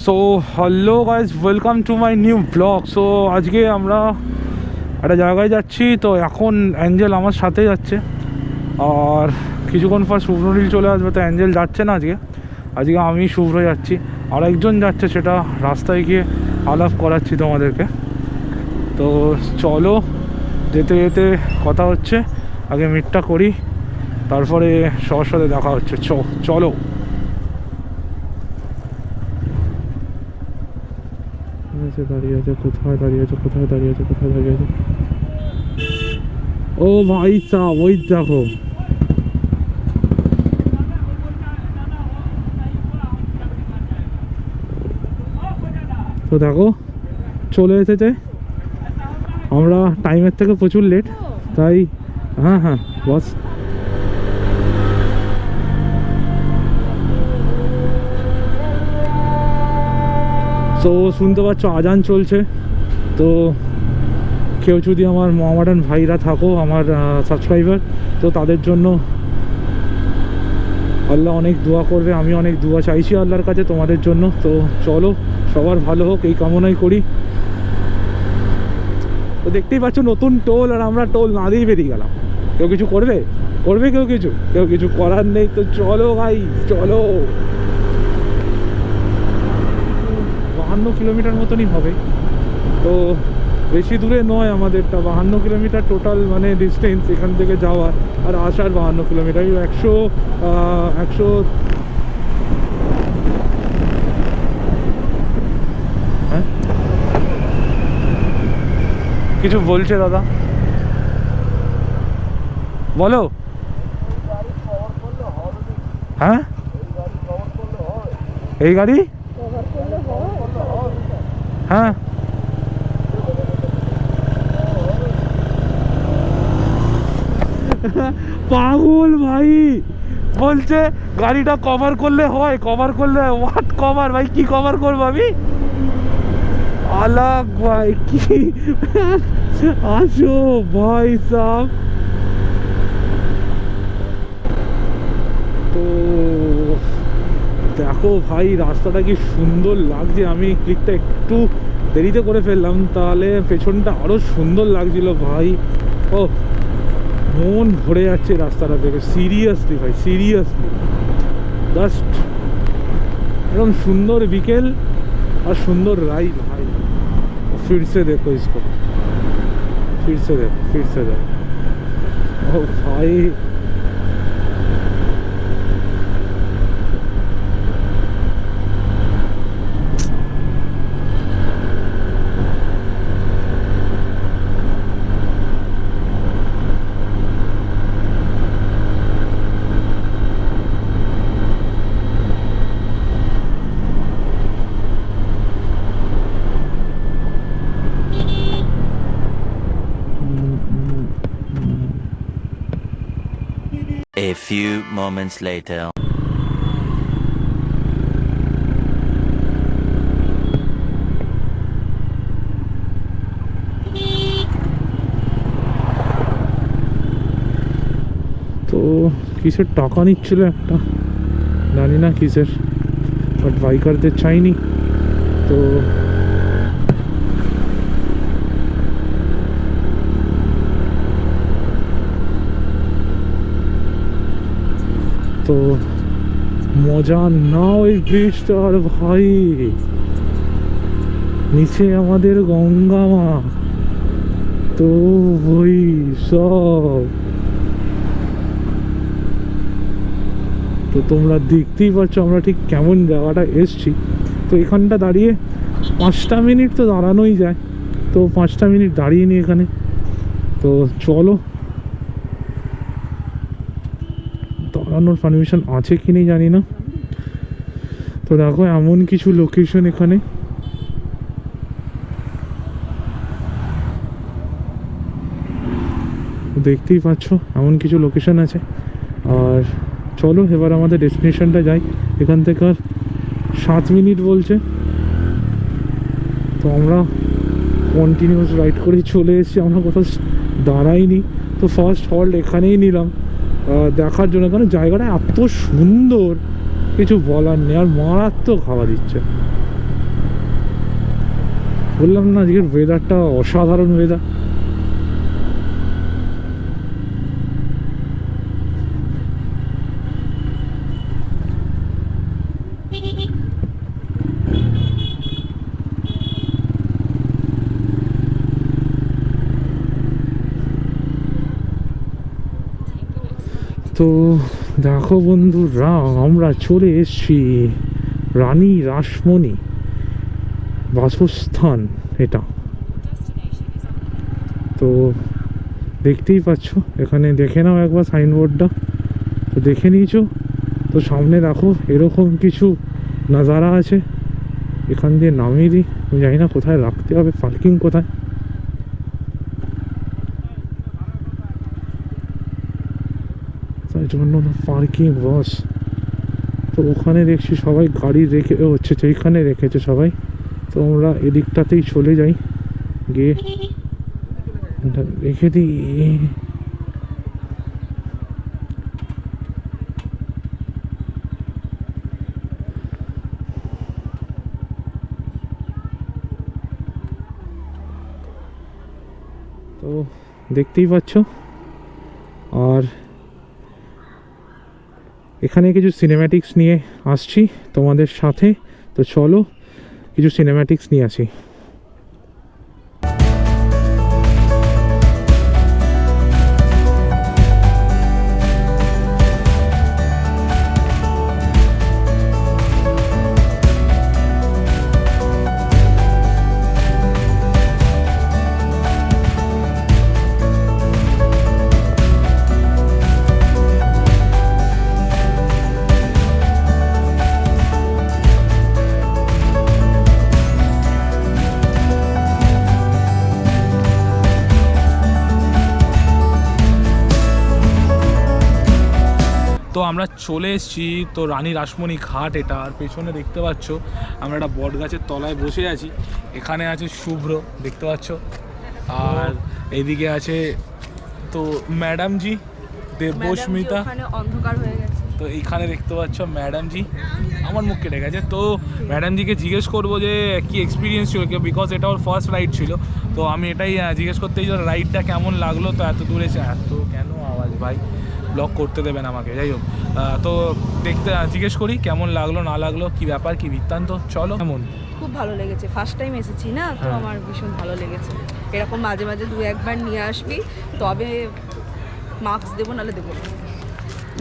So hello guys, welcome to my new blog. So আজকে আমরা একটা জায়গায় যাচ্ছি। তো এখন অ্যাঞ্জেল আমার সাথে যাচ্ছে, আর কিছুক্ষণ পর শুভ্রনীল চলে আসবে। তো অ্যাঞ্জেল যাচ্ছে না আজকে, আজকে আমি শুভ্র যাচ্ছি, আর একজন যাচ্ছে, সেটা রাস্তায় গিয়ে আলাপ করাচ্ছি তোমাদেরকে। তো চলো, যেতে যেতে কথা হচ্ছে, আগে মিটটা করি, তারপরে সবার সাথে দেখা হচ্ছে। চলো। দাঁড়িয়ে আছে, কোথায় দাঁড়িয়ে আছে, কোথায় দাঁড়িয়ে আছে, কোথায় দাঁড়িয়ে আছে? ও ভাই সাহ, ওই দেখো। তো দেখো চলে এসেছে। আমরা টাইমের থেকে প্রচুর লেট, তাই হ্যাঁ হ্যাঁ বস। তো শুনতে পাচ্ছ আজান চলছে। তো কেউ যদি আমার মোহামেডান ভাইরা থাকো, আমার সাবস্ক্রাইবার, তো তাদের জন্য আল্লাহ অনেক দোয়া করবে, আমি অনেক দোয়া চাইছি আল্লাহর কাছে তোমাদের জন্য। তো চলো, সবার ভালো হোক এই কামনাই করি। তো দেখতেই পাচ্ছ নতুন টোল, আর আমরা টোল না দিয়েই বেরিয়ে গেলাম। কেউ কিছু করবে কেউ কিছু করার নেই। তো চলো ভাই, চলো। 52 কিলোমিটার মতনই হবে, তো বেশি দূরে নয় আমাদেরটা। 52 কিলোমিটার টোটাল মানে ডিস্টেন্স এখান থেকে যাওয়ার আর আসার। 52 কিলোমিটার, 100 হ্যাঁ কিছু বলছে দাদা, বলো। হ্যাঁ, এই গাড়ি, হ্যাঁ পাগল ভাই বলছে গাড়িটা কভার করলে হয়, কভার করলে। হোয়াট কভার ভাই? কি কভার করবো আমি? আলাগ ভাই, কি আসো ভাই সাহ। তো দেখো ভাই, রাস্তাটা কি সুন্দর লাগছে। আমি ক্লিকটা একটু দেরিতে করে ফেললাম, তাহলে পেছনটা আরো সুন্দর লাগছিল ভাই। ও, মন ভরে যাচ্ছে রাস্তাটা দেখে, সিরিয়াসলি ভাই, সিরিয়াসলি। জাস্ট এরকম সুন্দর বিকেল আর সুন্দর রাইড ভাই। ফিরসে দেখো ইসকো, ফিরসে দেখো, ফিরসে দেখো। ও ভাই, A few moments later. তো কিসের টাকা নিচ্ছিল একটা, জানি না কিসের, বাট বাইকারদের চাইনি। তো তো মজা নাও এই ব্রিজটার ভাই। নিচে আমাদের গঙ্গা মা। তো ওই সব তো তোমরা দেখতেই পাচ্ছ আমরা ঠিক কেমন জায়গাটা এসছি। তো এখানটা দাঁড়িয়ে 5টা মিনিট তো দাঁড়ানোই যায়, তো 5টা মিনিট দাঁড়িয়ে নি এখানে। তো চলো, দাঁড়ানোর পারমিশন আছে কি নেই জানি না। তো দেখো এমন কিছু লোকেশন এখানে, দেখতেই পাচ্ছ এমন কিছু লোকেশন আছে। আর চলো এবার আমাদের ডেস্টিনেশনটা যাই। এখান থেকে আর 7 মিনিট বলছে। তো আমরা কন্টিনিউয়াস রাইড করে চলে এসেছি, আমরা কোথাও দাঁড়াইনি। তো ফার্স্ট হল্ট এখানেই নিলাম দেখার জন্য, কারণ জায়গাটা এত সুন্দর, কিছু বলার নেই। আর মারাত্মক হাওয়া দিচ্ছে, বললাম না আজকের ওয়েদারটা অসাধারণ ওয়েদার। তো দেখো বন্ধুরা, আমরা চলে এসেছি রানী রাসমণি বাসস্থান। এটা তো দেখতেই পাচ্ছ, এখানে দেখে নাও একবার সাইনবোর্ডটা, তো দেখে নিয়েছো তো। সামনে দেখো এরকম কিছু নাজারা আছে, এখান দিয়ে নামিয়ে দিই। আমি জানি না কোথায় রাখতে হবে, পার্কিং কোথায়। তাই জন্য পার্কিং বাস, তো ওখানে দেখছি সবাই গাড়ি রেখে হচ্ছে, সেইখানে রেখেছে সবাই। তো আমরা এদিকটাতেই চলে যাই, গিয়ে রেখে দিই। তো দেখতেই পাচ্ছ, আর এখানে কিছু সিনেম্যাটিক্স নিয়ে আসছি তোমাদের সাথে। তো চলো কিছু সিনেম্যাটিক্স নিয়ে আসি। তো আমরা চলে এসেছি তো রানী রাসমণি ঘাট এটা। আর পেছনে দেখতে পাচ্ছ আমরা একটা বট গাছের তলায় বসে আছি। এখানে আছে শুভ্র, দেখতে পাচ্ছ, আর এইদিকে আছে তো ম্যাডামজি দেবস্মিতা। অন্ধকার হয়ে গেছে, তো এইখানে দেখতে পাচ্ছ ম্যাডামজি, আমার মুখ কেটে গেছে। তো ম্যাডামজিকে জিজ্ঞেস করবো যে কি এক্সপিরিয়েন্স ছিল, বিকজ এটা ওর ফার্স্ট রাইড ছিল। তো আমি এটাই জিজ্ঞেস করতে যে রাইডটা কেমন লাগলো। তো এত দূরে এত কেন আওয়াজ ভাই, ব্লগ করতে দেবেন আমাকে। যাই হোক, তো দেখতে জিজ্ঞেস করি কেমন লাগলো না লাগলো, কি ব্যাপার কি বৃত্তান্ত। চলো। কেমন? খুব ভালো লেগেছে, ফার্স্ট টাইম এসেছি না, তো আমার ভীষণ ভালো লেগেছে। এরকম মাঝে মাঝে দু একবার নিয়ে আসবি, তবে মার্কস দেবো, নাহলে দেবো না।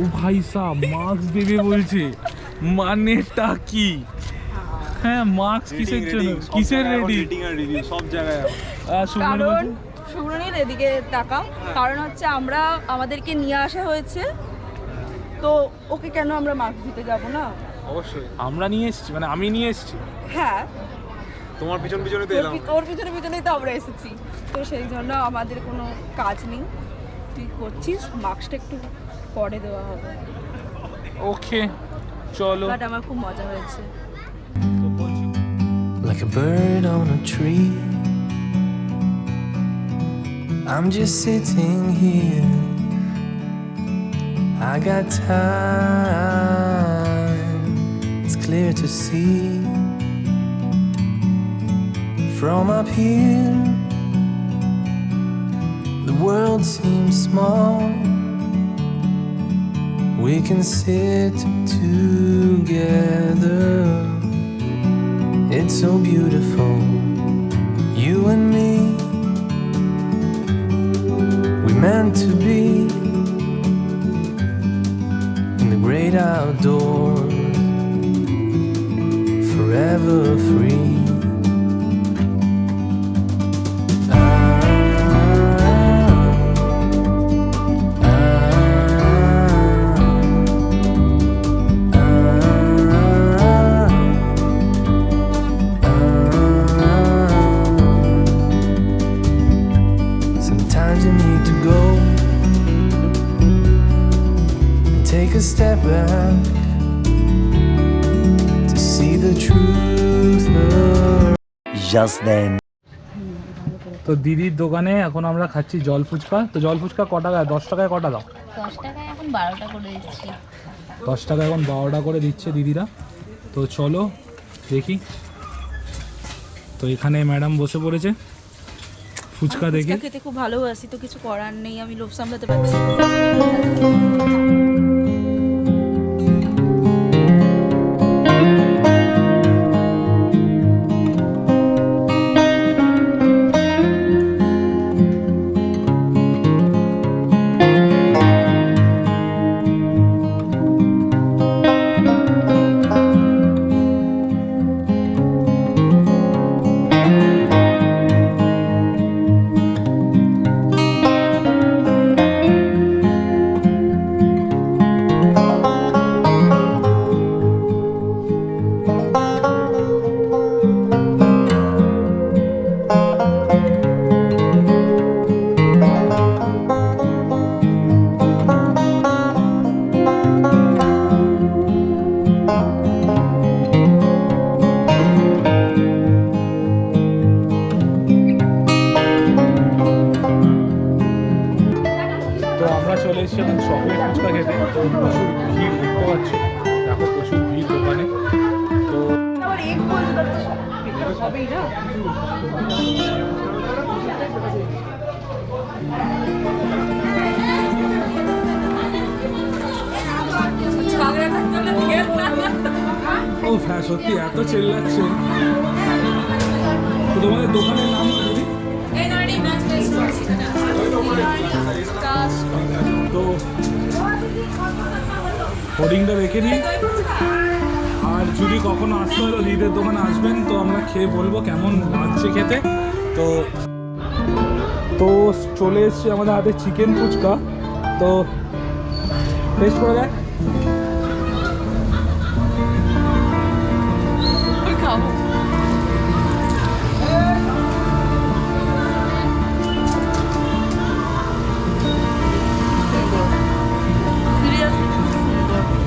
ও ভাই সাহ, মার্কস দেবে বলছে, মানেটা কি? হ্যাঁ, মার্কস কিসের জন্য, কিসের রেডি? সব জায়গায়। কারণ শুভ্রনীল এদিকে তাকাও, কারণ হচ্ছে আমাদেরকে নিয়ে আসা হয়েছে, তো ওকে কেন আমরা মার্কস দিতে যাব না? অবশ্যই আমরা নিয়ে এসেছি, মানে আমি নিয়ে এসেছি। হ্যাঁ, তোমার পিছনে পিছনে তো এলাম। ওর পিছনে পিছনেই তো আমরা এসেছি, তো সেই জন্য আমাদের কোনো কাজ নেই। তুই করছিস, মার্কসটা একটু পরে দেওয়া হবে। ওকে চলো। বাট আমার খুব মজা হয়েছে। Like a bird on a tree, I'm just sitting here. I got time, it's clear to see. From up here, the world seems small. We can sit together. It's so beautiful, you and me. We meant to be in the great outdoors, forever free. Take a step back to see the truth. Just then. তো দিদির দোকানে এখন আমরা খাচ্ছি জল ফুচকা। তো জল ফুচকা ক টাকা? 10 টাকায় কটা দাও? 10 টাকায় এখন 12টা করে দিচ্ছি। 10 টাকা এখন 12টা করে দিচ্ছে দিদিরা। তো চলো দেখি। তো এখানে ম্যাডাম বসে পড়েছে ফুচকা দেখে। খেতে খুব ভালোবাসি, তো কিছু করার নেই, আমি লোভ সামলাতে পারছি। তো আমরা চলে এসেছি এখন চকলেট ফুচকা খেতে। তো প্রচুর ভিড় দেখতে পাচ্ছি, দেখো প্রচুর ভিড় দোকানে। তো আবার এক বলতে তো হবেই না। ও হ্যাঁ, সত্যি এত চেল্লাচ্ছে। তো তোমাদের দোকানের নাম কি দিদি? তো হোর্ডিংটা রেখে দিই, আর যদি কখনো আসতে হলো দিদিদের দোকানে আসবেন তো আমরা খেয়ে বলবো কেমন লাগছে খেতে। তো তো চলে এসছি আমাদের হাতে চিকেন ফুচকা। তো টেস্ট করে দেখ।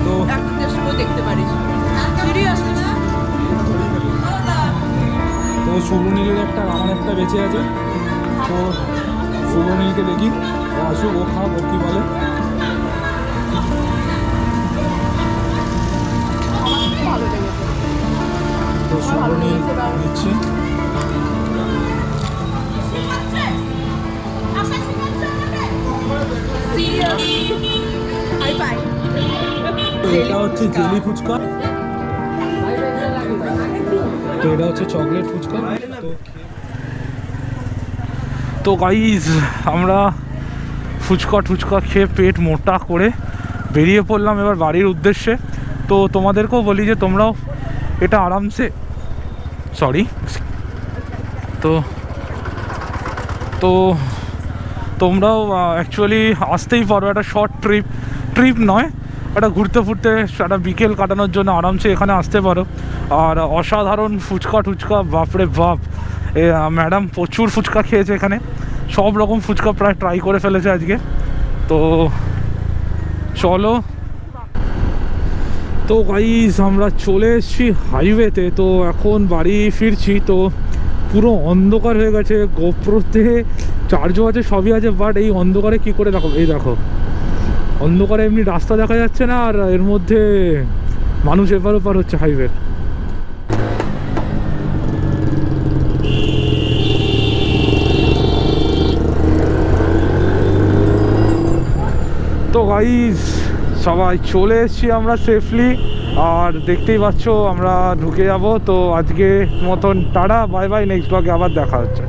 তো দেখতে পারিস সিরিয়াসলি না। তো শুভনীলের একটা আমার একটা বেঁচে আছে, তো শুভনীলকে দেখি ও আসুক, ও খাক, ও কী বলে। ভালো লেগেছে। তো শুভনীল নিচ্ছে। তো এটা হচ্ছে জেলি ফুচকা, তো এটা হচ্ছে চকলেট ফুচকা। তো গাইজ আমরা ফুচকা টুচকা খেয়ে পেট মোটা করে বেরিয়ে পড়লাম এবার বাড়ির উদ্দেশ্যে। তো তোমাদেরকেও বলি যে তোমরাও এটা আরামসে তো তো তোমরাও অ্যাকচুয়ালি আসতেই পারো। একটা শর্ট ট্রিপ নয়, একটা ঘুরতে ফুরতে একটা বিকেল কাটানোর জন্য আরামসে এখানে আসতে পারো। আর অসাধারণ ফুচকা টুচকা, বাপরে বাপ। ম্যাডাম প্রচুর ফুচকা খেয়েছে এখানে, সব রকম ফুচকা প্রায় ট্রাই করে ফেলেছে আজকে। তো চলো। তো গাইস আমরা চলে এসেছি হাইওয়েতে, তো এখন বাড়ি ফিরছি। তো পুরো অন্ধকার হয়ে গেছে, গোপ্রোতে চার্জও আছে, সবই আছে, বাট এই অন্ধকারে কি করে দেখো, এই দেখো অন্ধকারে এমনি রাস্তা দেখা যাচ্ছে না, আর এর মধ্যে মানুষ এপার ওপার হচ্ছে হাইওয়ে। তো গাইস সবাই চলে এসেছি আমরা সেফলি, আর দেখতেই পাচ্ছ আমরা ঢুকে যাব। তো আজকে মতন টাটা, বাই বাই, নেক্সট ব্লগে আবার দেখা হচ্ছে।